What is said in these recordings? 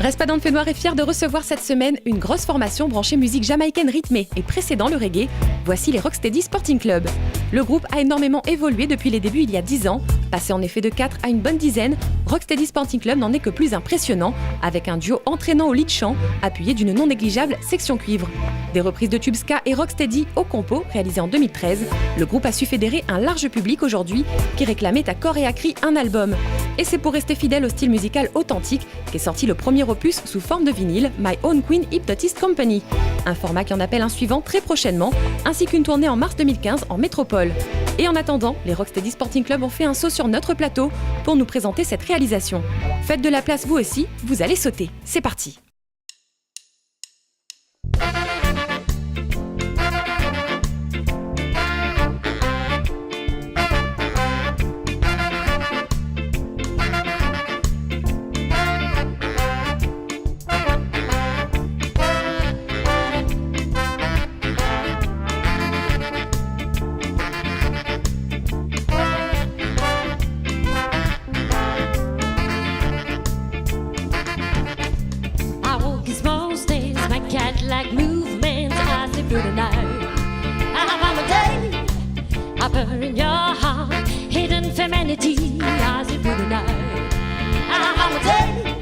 Raspadant Fenoir est fier de recevoir cette semaine une grosse formation branchée musique jamaïcaine rythmée et précédant le reggae. Voici les Rocksteady Sporting Club. Le groupe a énormément évolué depuis les débuts il y a 10 ans. Passé en effet de 4 à une bonne dizaine, Rocksteady Sporting Club n'en est que plus impressionnant, avec un duo entraînant au lead chant, appuyé d'une non négligeable section cuivre. Des reprises de tubes ska et Rocksteady au compo, réalisées en 2013, le groupe a su fédérer un large public aujourd'hui qui réclamait à corps et à cri un album. Et c'est pour rester fidèle au style musical authentique qu'est sorti le premier opus sous forme de vinyle, My Own Queen Hypnotist Company. Un format qui en appelle un suivant très prochainement, ainsi qu'une tournée en mars 2015 en métropole. Et en attendant, les Rocksteady Sporting Club ont fait un saut sur notre plateau pour nous présenter cette réalisation. Faites de la place vous aussi, vous allez sauter. C'est parti! Like movements as they through the night. I'm on a day, I burn in your heart, hidden femininity as they through the night. I'm on a day,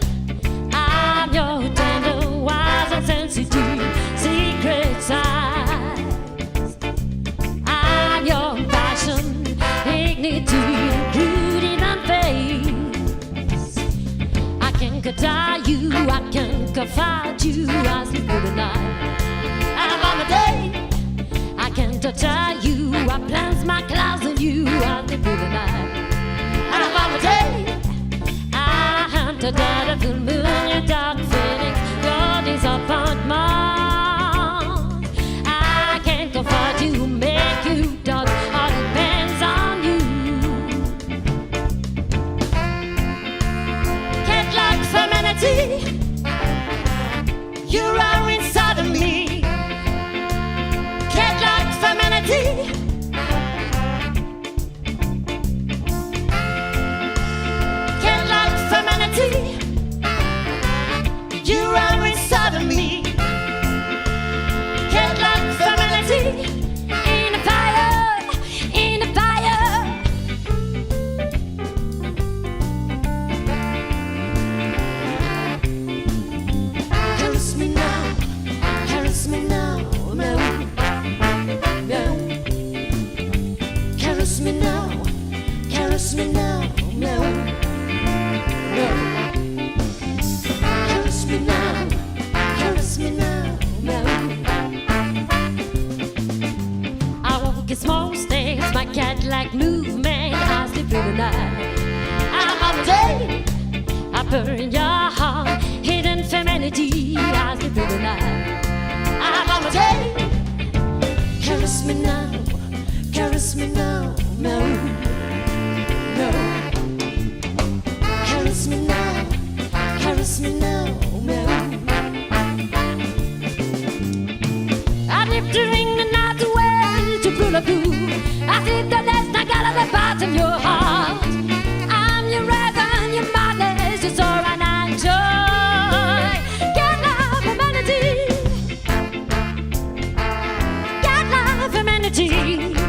I'm your tender, wise and sensitive, secret side. I'm your passion, dignity, rooted and face. I can tie you, I can confide you as we through the night. I'm on a day, I can't touch you, I plant my clouds on you as we through the night. I'm on a day, I hunt the dead of the moon, your dark feelings, your disappointment. I can't confide you, make you dark, all depends on you. Can't like femininity, you are inside of me. Can't like femininity. Can't like femininity. You are inside of me. Can't like femininity. In the fire, in the fire. Caress me now. Caress me now, no, no. Caress me now, caress me now, no, no. Caress me now, caress me now, no. I walk in small steps, my cat-like movement, I sleep through the night. I'm on a day, I burn your heart, hidden femininity, I sleep through the night. I'm on a day, caress me now, caress me now, no, no. Caress me now, caress me now, no. I live during the night away to Pula-Poo. I did the last I got at the bottom of your heart. I'm your reason, your madness, your sorrow and joy. Get love, humanity. Humanity.